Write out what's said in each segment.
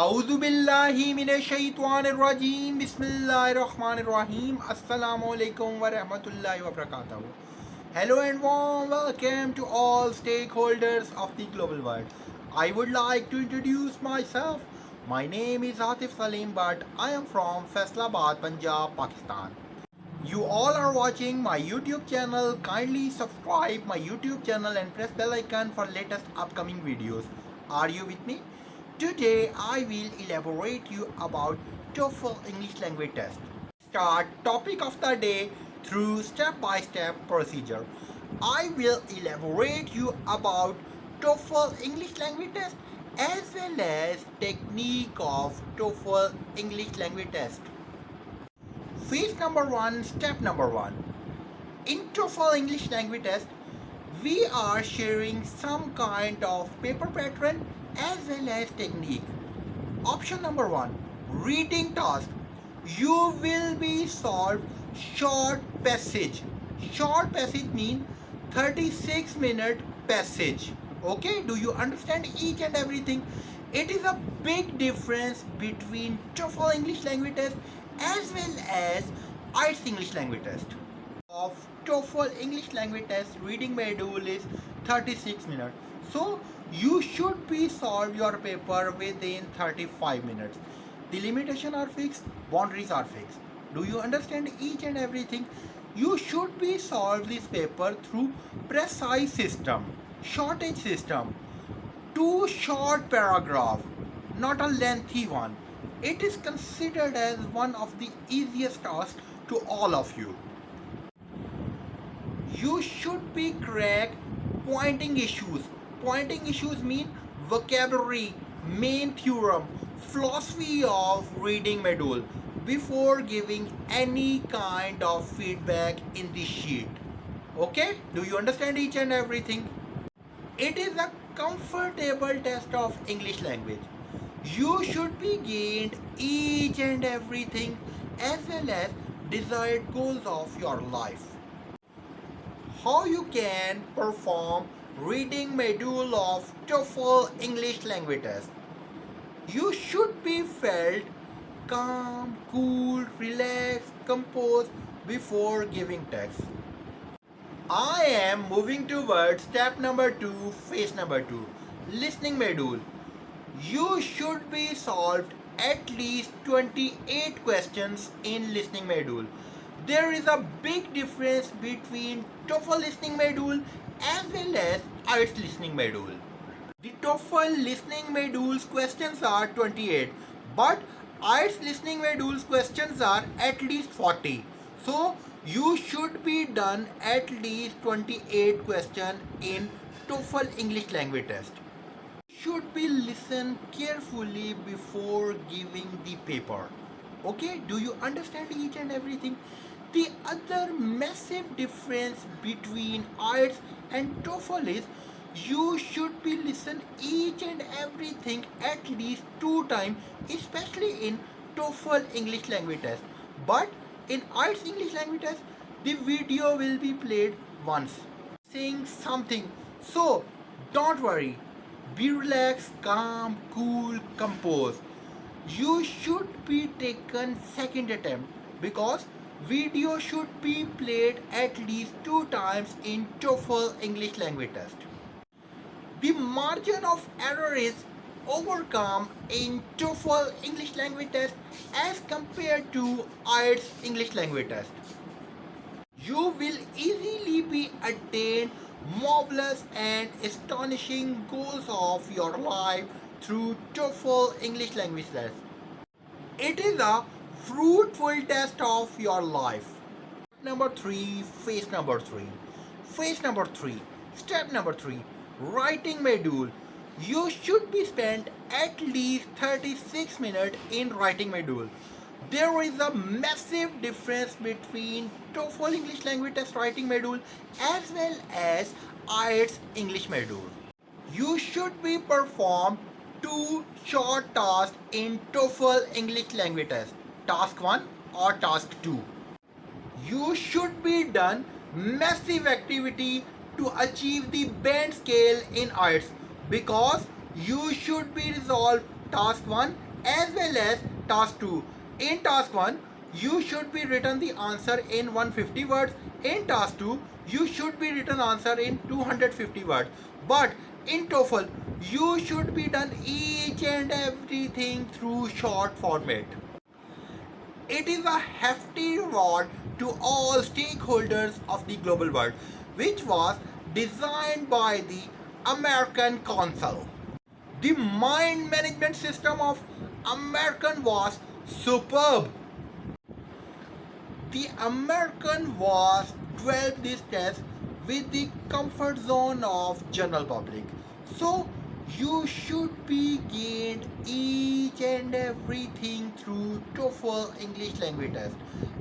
A'udhu billahi minash shaitanir rajim. Bismillahir rahmanir rahim. Assalamu alaikum wa rahmatullahi wa barakatuh. Hello and warm welcome to all stakeholders of the global world. I would like to introduce myself. My name is Atif Saleem, but I am from Faisalabad, Punjab, Pakistan. You all are watching my YouTube channel. Kindly subscribe my YouTube channel and press bell icon for latest upcoming videos. Are you with me? Today I will elaborate you about Toefl English language test. Start topic of the day through step-by-step procedure. I will elaborate you about Toefl English language test as well as technique of Toefl English language test. Phase number 1, step number 1. In Toefl English language test, we are sharing some kind of paper pattern as well as technique. Option number 1, reading task. You will be solved short passage. Short passage means 36-minute passage. Okay, do you understand each and everything? It is a big difference between Toefl English language test as well as Ielts English language test. Of Toefl English language test, reading module is 36 minutes. So you should be solve your paper within 35 minutes. The limitation are fixed, boundaries are fixed. Do you understand each and everything? You should be solve this paper through precise system, shortage system, 2 short paragraph, not a lengthy one. It is considered as one of the easiest tasks to all of you. You should be correct pointing issues. Pointing issues mean vocabulary, main theorem, philosophy of reading module before giving any kind of feedback in the sheet. Okay? Do you understand each and everything? It is a comfortable test of English language. You should be gained each and everything as well as desired goals of your life. How you can perform reading module of Toefl English language test. You should be felt calm, cool, relaxed, composed before giving text. I am moving towards step number 2, phase number 2, listening module. You should be solved at least 28 questions in listening module. There is a big difference between Toefl listening module as well as Ielts listening module. The Toefl listening module's questions are 28, but Ielts listening module's questions are at least 40. So you should be done at least 28 questions in Toefl English language test. Should be listen carefully before giving the paper. Okay, do you understand each and everything? The other massive difference between Ielts and Toefl is you should be listen each and everything at least 2 times, especially in Toefl English language test. But in Ielts English language test, the video will be played once, saying something. So don't worry. Be relaxed, calm, cool, composed. You should be taken second attempt because video should be played at least 2 times in Toefl English language test. The margin of error is overcome in Toefl English language test as compared to Ielts English language test. You will easily be attained marvelous and astonishing goals of your life through Toefl English language test. It is a fruitful test of your life. Number 3, phase number 3. Phase number 3, step number 3, writing module. You should be spent at least 36 minutes in writing module. There is a massive difference between Toefl English language test writing module as well as Ielts English module. You should be perform 2 short tasks in Toefl English language test, task 1 or task 2. You should be done massive activity to achieve the band scale in Ielts because you should be resolved task 1 as well as task 2. In task 1, you should be written the answer in 150 words. In task 2, you should be written answer in 250 words. But in TOEFL, you should be done each and everything through short format. It is a hefty reward to all stakeholders of the global world, which was designed by the American Council. The mind management system of American was superb. The American was developed this test with the comfort zone of general public. So you should be gained each and everything through TOEFL English language test.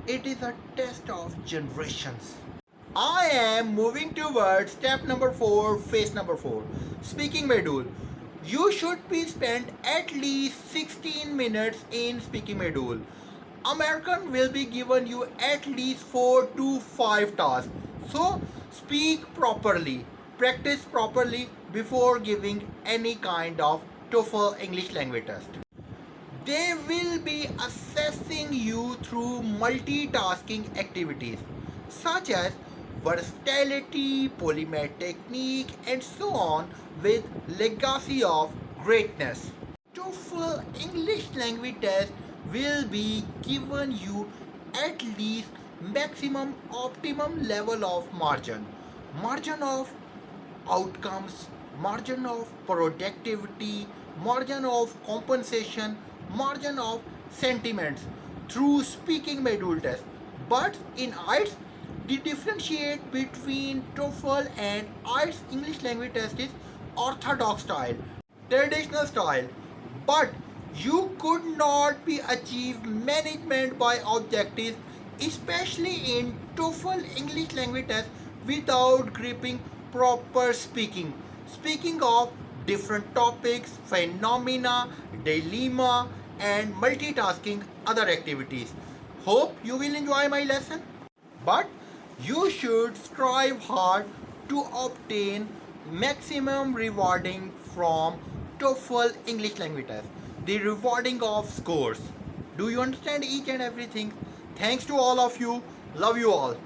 It is a test of generations. I am moving towards step number 4, phase number 4. Speaking module. You should be spent at least 16 minutes in speaking module. American will be given you at least 4 to 5 tasks. So speak properly, practice properly before giving any kind of TOEFL English language test. They will be assessing you through multitasking activities such as versatility, polymath technique, and so on with legacy of greatness. TOEFL English language test will be given you at least maximum optimum level of margin of outcomes, margin of productivity, margin of compensation, margin of sentiments through speaking module test. But in Ielts, the differentiate between TOEFL and Ielts English language test is orthodox style, traditional style. But you could not be achieve management by objectives, especially in TOEFL English language test, without gripping proper speaking. Speaking of different topics, phenomena, dilemma, and multitasking other activities. Hope you will enjoy my lesson. But you should strive hard to obtain maximum rewarding from TOEFL English language test. The rewarding of scores. Do you understand each and everything? Thanks to all of you. Love you all.